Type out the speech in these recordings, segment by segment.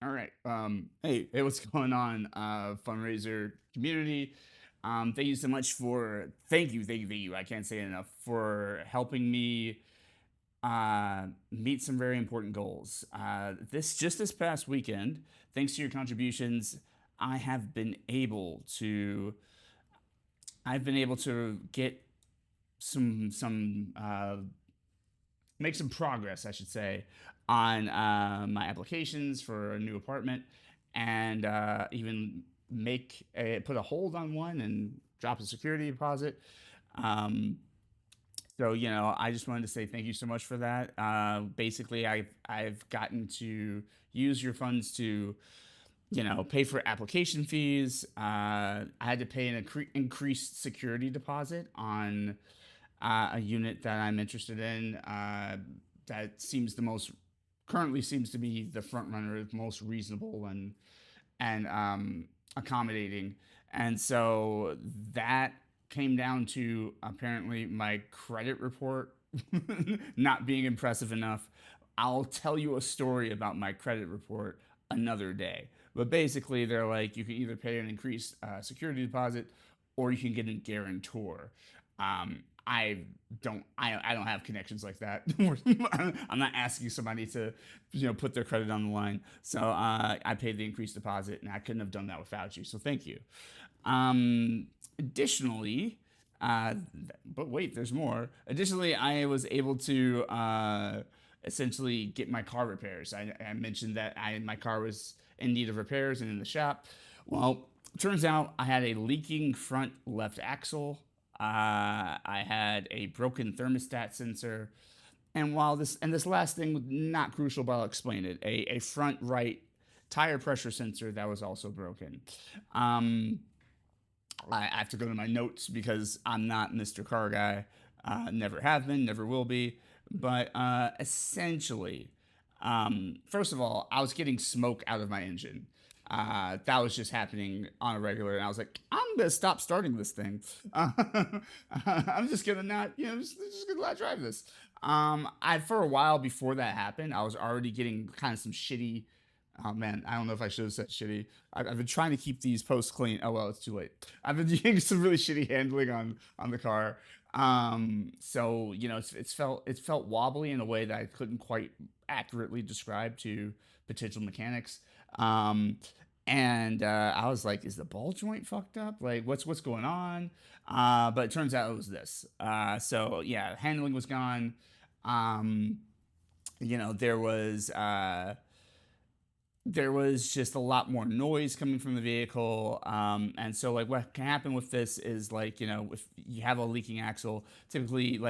All right. Hey, what's going on, fundraiser community? Thank you so much for thank you. I can't say it enough for helping me meet some very important goals. This past weekend, thanks to your contributions, I have been able to I've been able to get some make some progress, I should say, on my applications for a new apartment, and even put a hold on one and drop a security deposit. Um, so I just wanted to say thank you so much for that. Basically, I've gotten to use your funds to pay for application fees. I had to pay an increased security deposit on a unit that I'm interested in. That seems the most currently seems to be the front runner, most reasonable and accommodating. And so that came down to apparently my credit report not being impressive enough. I'll tell you a story about my credit report another day. But basically, they're like, you can either pay an increased security deposit or you can get a guarantor. I don't have connections like that. I'm not asking somebody to put their credit on the line. So I paid the increased deposit, and I couldn't have done that without you. So thank you. Additionally, uh, but wait, there's more. Additionally, I was able to essentially get my car repairs. I mentioned that my car was in need of repairs and in the shop. Well, turns out I had a leaking front left axle. I had a broken thermostat sensor, and this last thing, not crucial, but I'll explain it. A front right tire pressure sensor that was also broken. Um, I have to go to my notes because I'm not Mr. Car Guy. Never have been, never will be. But essentially, first of all, I was getting smoke out of my engine. That was just happening on a regular, and I was like, I'm gonna stop starting this thing. I'm just gonna not, just gonna let drive this. I for a while before that happened, I was already getting kind of some shitty. Oh man, I don't know if I should have said shitty. I've been trying to keep these posts clean. Oh well, it's too late. I've been doing some really shitty handling on the car. So it's felt wobbly in a way that I couldn't quite accurately describe to potential mechanics. Um, and I was like, is the ball joint fucked up? Like, what's going on? But it turns out it was this. So yeah, handling was gone. Um, there was just a lot more noise coming from the vehicle. And so like what can happen with this is like, if you have a leaking axle, typically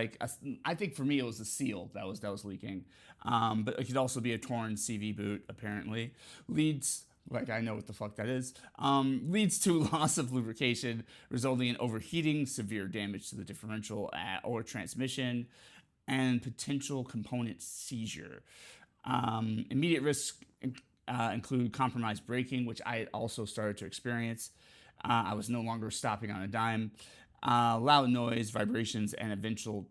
I think for me it was the seal that was leaking. But it could also be a torn CV boot apparently. Leads like I know what the fuck that is. Leads to loss of lubrication, resulting in overheating, severe damage to the differential or transmission, and potential component seizure. Immediate risks include compromised braking, which I also started to experience. I was no longer stopping on a dime. Loud noise, vibrations, and eventual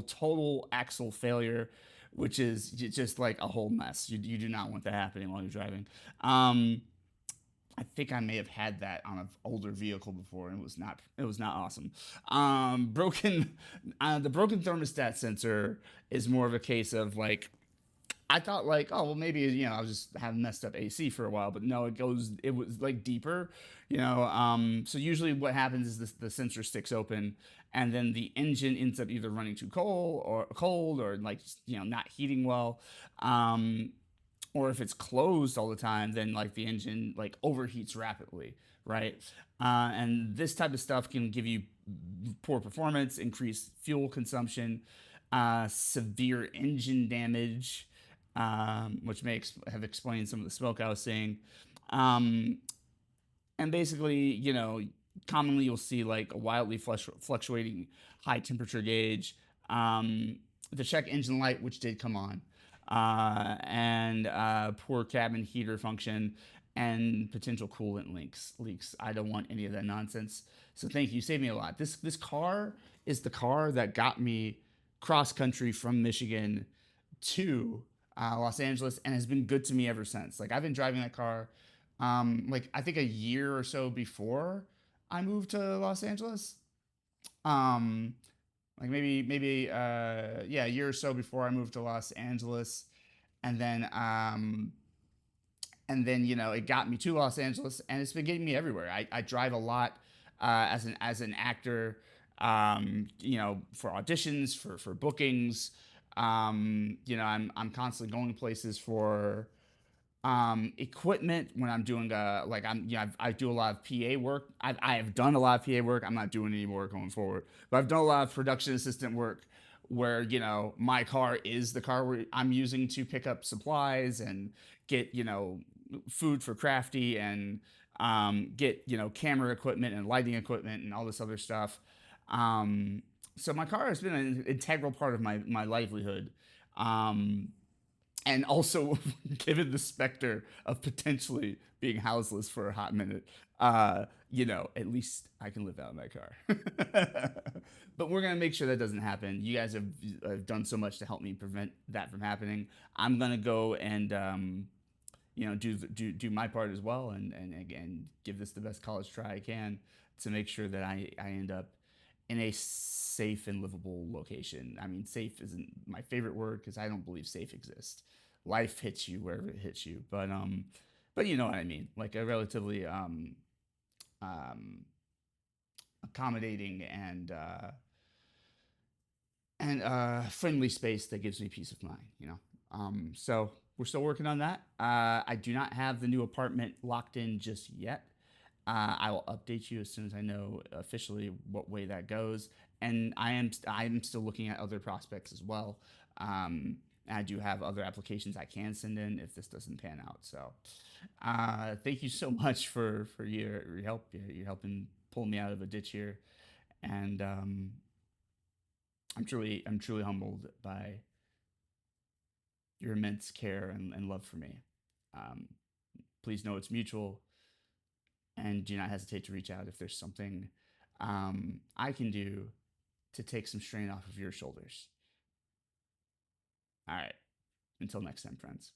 total axle failure, which is just like a whole mess. You do not want that happening while you're driving. I think I may have had that on an older vehicle before, and it was not awesome. The broken thermostat sensor is more of a case of like I thought like, oh well, maybe I was just having messed up AC for a while, but no, it was like deeper, So usually what happens is the sensor sticks open, and then the engine ends up either running too cold or like not heating well, um, or if it's closed all the time, then like the engine like overheats rapidly, right? And this type of stuff can give you poor performance, increased fuel consumption, severe engine damage, which may have explained some of the smoke I was seeing. Um, and basically, commonly you'll see like a wildly fluctuating high temperature gauge, the check engine light, which did come on, and poor cabin heater function, and potential coolant leaks. I don't want any of that nonsense. So thank you, you saved me a lot. This car is the car that got me cross country from Michigan to Los Angeles, and has been good to me ever since. Like I've been driving that car, like I think a year or so before I moved to Los Angeles. Um, like yeah, a year or so before I moved to Los Angeles, and then it got me to Los Angeles, and it's been getting me everywhere. I drive a lot as an actor, for auditions, for bookings. I'm constantly going places for equipment when I'm doing like I do a lot of PA work. I have done a lot of PA work. I'm not doing any more going forward, but I've done a lot of production assistant work where my car is the car where I'm using to pick up supplies and get food for crafty, and get camera equipment and lighting equipment and all this other stuff. So my car has been an integral part of my livelihood. Um, and also, given the specter of potentially being houseless for a hot minute, at least I can live out of my car. But we're gonna make sure that doesn't happen. You guys have done so much to help me prevent that from happening. I'm gonna go and do my part as well, and again give this the best college try I can to make sure that I end up in a safe and livable location. I mean, safe isn't my favorite word because I don't believe safe exists. Life hits you wherever it hits you, but you know what I mean. Like a relatively um, accommodating and friendly space that gives me peace of mind. So we're still working on that. I do not have the new apartment locked in just yet. I will update you as soon as I know officially what way that goes. And I am still looking at other prospects as well. And I do have other applications I can send in if this doesn't pan out. So thank you so much for your help. You're helping pull me out of a ditch here, and I'm truly humbled by your immense care and love for me. Um, Please know it's mutual, and do not hesitate to reach out if there's something I can do to take some strain off of your shoulders. All right. Until next time, friends.